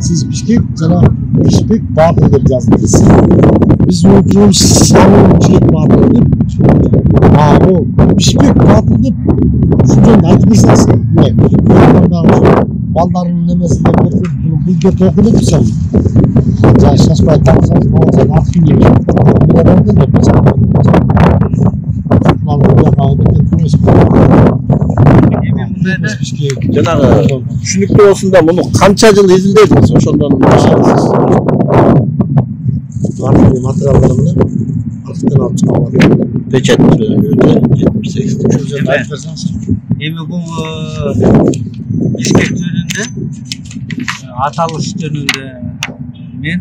Siz Bişkek жана Бишкек Батыр деп жаздыңыз. Biz okuduğumuz Slavon Bişkek Batır деп. O Bişkek Batır деп şundan айтып берсеңіз, балдарының немесі деп бұл деп оқыдық мысалы. Жаңа шашпай тапсаңыз, болса артын деп. Мен адамды деп жаңағы түшүнүктүү болсун да муну канча жыл изилдедиңиз ошондон баштадыңыз? Материалдар менен архивден алып чыгып печать 78 айтып берсеңиз. Эми бул Бишкек жөнүндө аталыш жөнүндө мен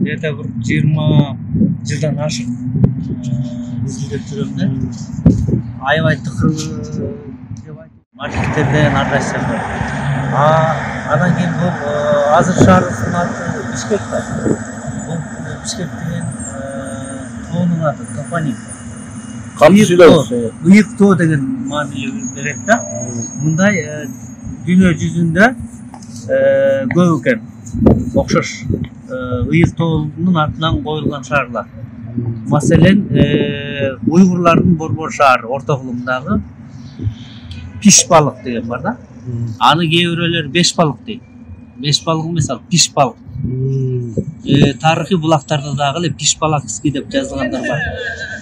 где-то бир 20 жылдан ашык изилдеп жүрөм да. Аябай тыкыр деп айтып архивтерден аралашып. Анан кийин бул азыр шаарыбыздын аты Бишкек да. Бул Бишкек деген тоонун аты топоним. Ыйык тоо деген маанилүү берет да. Мындай дүйнө жүзүндө көп экен. Окшош ыйык тоонун артынан коюлган шаарлар. Маселен, уйгурлардын борбор шаары орто кылымдагы Пиш балык деген бар да. Аны кээ бирөөлөр беш балык дейт. Беш балык эмес, ал пиш балык. Тарыхый булактарда дагы эле Пиш балакский деп жазылгандар бар.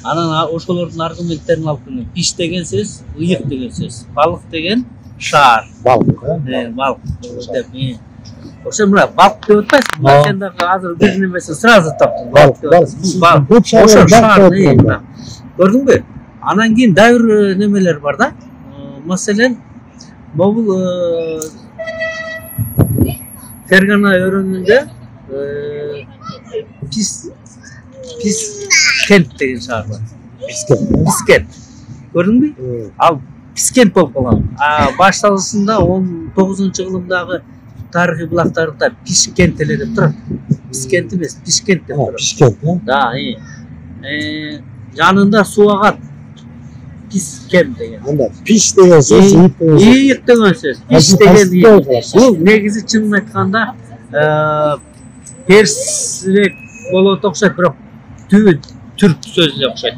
Анан ошолордун аргументтерин алып келген. Пиш деген сөз ыйык деген сөз. Балык деген шаар. Балык, балык деп. Ошо мына балык деп атпайсыңбы? Сен дагы азыр бир немесин сразу таптың. Балык. Ошо шаар. Көрдүңбү? Анан кийин дагы бир немелер бар да. Маселен, бул Фергана өрөөнүндө Пискент деген шаар бар. Пискент. Көрдүңбү? Ал Пискент болуп калган. Башталышында 19-кылымдагы тарыхый булактарда Пишкент эле деп турат. Пискент эмес, Пишкент деп турат. Пишкент, да. Жанында суу агат. Пискент деген. Анда пиш деген сөз, ыйык деген сөз. Пиш деген бул негизи чынын айтканда персирээк болот окшойт, бирок түбү түрк сөзүнө окшойт.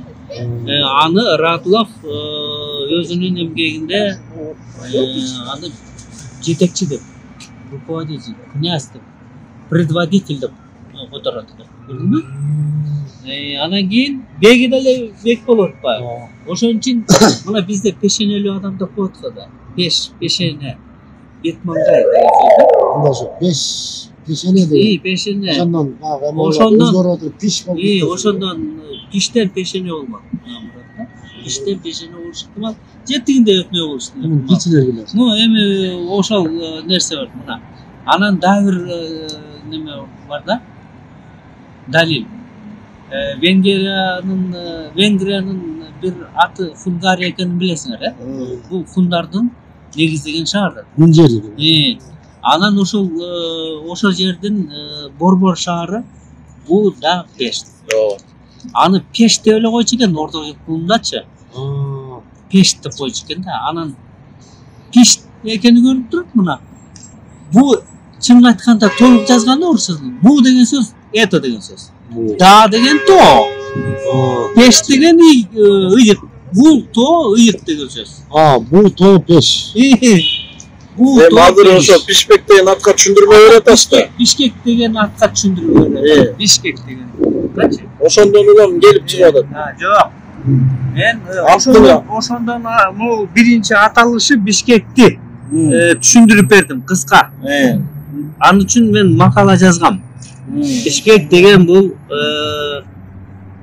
Аны Радлов өзүнүн эмгегинде аны жетекчи деп, руководитель, князь деп, предводитель деп которот. Көрдүңбү? Анан кийин беги деле бек болуп атпайбы? Ошон үчүн мына бизде пешенелүү адам деп коет го да. Пешене. Бет маңдай деген сөз. Андачы пешене деген. Пешене. Ошондон пиш болуп. Ошондон пиштен пешене болмак. Иштен пешене болуш ыктымал. Жетигинде өтмөй болуш ыктымал. Кичилер билет. Эми ошол нерсе бар мына. Анан дагы бир неме бар да. Далил. Венгриянын бир аты Хунгария экенин билесиңер, Бул хундардын негиздеген шаары. Жери. Анан ошол жердин борбор шаары бул да Пеш. Аны Пеш деп эле койчу экен орто кылымдачы. Пеш деп койчу экен да. Анан Пиш экени көрүнүп турат мына. Бул чынын айтканда толук жазганда орусчадан бу деген сөз это деген сөз. Да деген то. Пеш деген ыйык. Бул то ыйык деген сөз. Бул то пеш. Бул то. Азыр ошо Бишкек деген атка түшүндүрмө берет да. Бишкек деген атка түшүндүрмө берет. Бишкек деген. Ошондон улам келип чыгып атат. Жок. Мен ошондон могул биринчи аталышы Бишкекти түшүндүрүп бердим кыска. Ал үчүн мен макала жазгам. Бишкек деген бул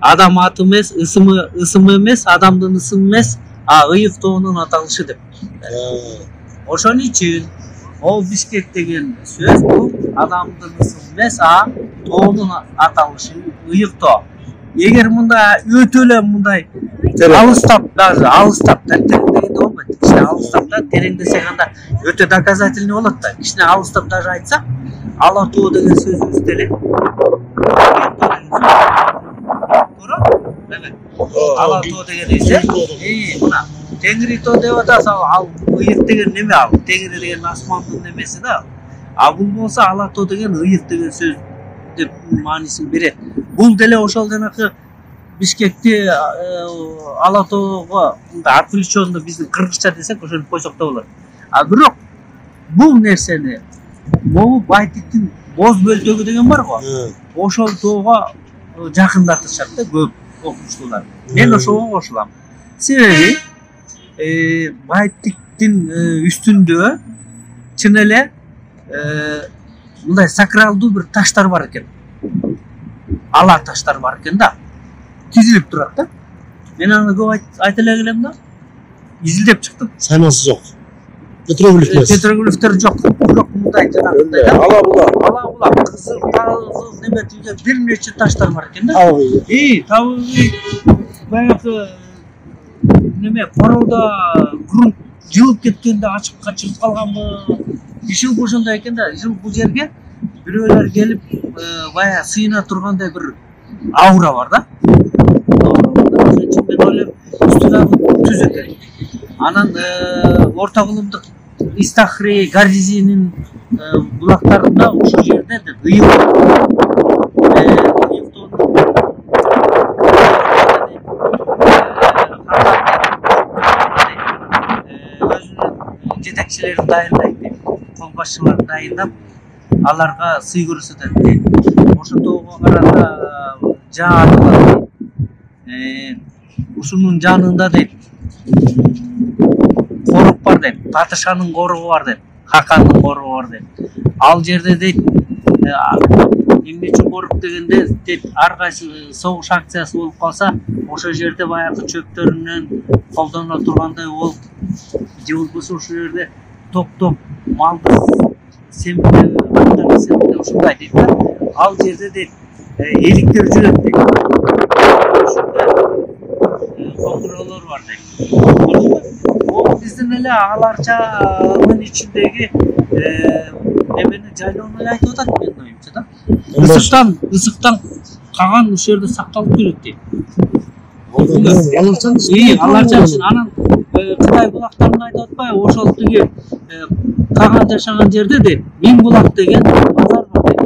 адам аты эмес, ысымы эмес, адамдын ысымы эмес, ыйык тоонун аталышы деп. Ошон үчүн ол Бишкек деген сөз бул адамдын ысымы эмес, тоонун аталышы ыйык тоо. Эгер мында өтө эле мындай алыстап дегенде болбойт. Кичине алыстап да тереңдесек анда өтө доказательный болот да. Кичине алыстап даже айтсак, ала тоо деген сөзүбүз деле. Ала тоо деген эсе, мына Теңири тоо деп атасың, ал ыйык деген неме ал? Теңири деген асмандын немеси да. А бул болсо ала тоо деген ыйык деген сөз деп маанисин берет. Бул деле ошол жанакы Бишкекти ала тоого отвлеченно биздин кыргызча десек ошентип койсок да болот. А бирок бул нерсени могу Байтиктин боз бөлтөгү деген бар го. Ошол тоого жакындатышат да көп окумуштуулар. Мен ошого кошулам. Себеби Байтиктин үстүндө чын эле мындай сакралдуу бир таштар бар экен. Ала таштар бар экен да. Тизилип турат да. Мен аны көп айта эле келем да. Изилдеп чыктым. Санасы жок. Петроглифтер жок. Бирок мындай жанагындай да. Ала Ала кызыл, неме тилге бир нече таштар бар экен да. Табыгы баягы неме короодо грунт жылып кеткенде ачыкка чыгып калганбы? Ишил ошондой экен да. Ишил бул жерге бирөөлөр келип баягы сыйына тургандай бир аура бар да. Ошон үчүн мен ойлойм үстүнө түз экен. Анан орто кылымдык Истахри, Гардизинин булактарында ошол жерде деп жетекчилерин дайындайт деп, кол башчыларын дайындап, аларга сый көрсөтөт дейт. Ошондого карата жаатылат дейт. Ушунун жанында дейт корук бар дейт. Патышанын коругу бар дейт. Хакандын коругу бар дейт. Ал жерде дейт эмне үчүн корук дегенде дейт ар кайсы согуш акциясы болуп калса, ошол жерде баягы чөптөрүнөн колдоно тургандай болуп, же болбосо ошол жерде топ малды семиде ушундай дейт да. Ал жерде дейт эликтер жүрөт дейт. Контроллор бар дейт. Ол биздин эле аларчанын ичиндеги эмени жайлоону эле айтып атат менин оюмча да. Ысыктан каган ушул жерде сакталып жүрөт дейт. Аларчан үчүн анан Кытай булактарын айтып атпайбы? Ошол тиги каган жашаган жерде дейт 1000 булак деген базар бар дейт.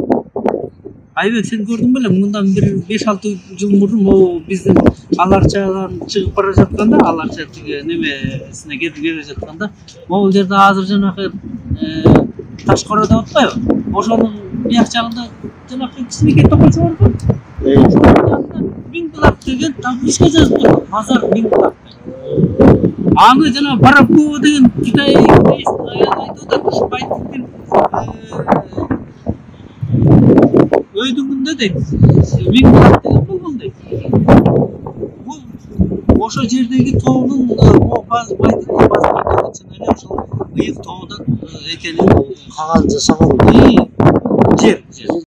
Айбек, сен көрдүң беле? Мындан бир 5-6 жыл мурун могу биздин аларчадан чыгып бара жатканда, аларча тиги немесине кетип келе жатканда, могул жерде азыр жанакы таш кора деп атпайбы? Ошонун бияк жагында жанакы кичинекей токойчу бар го. Ошонун 1000 булак деген табличка жазып тур. Базар 1000 булак. Аны жана Баракова деген Китай айтып атат. Ушу Байтиктин өйдүңүндө дейт 1000 булак деген болгон дейт. Бул ошол жердеги тоонун Байтиктин базарында чын эле ошол ыйык тоодон экенин каган жашаган жер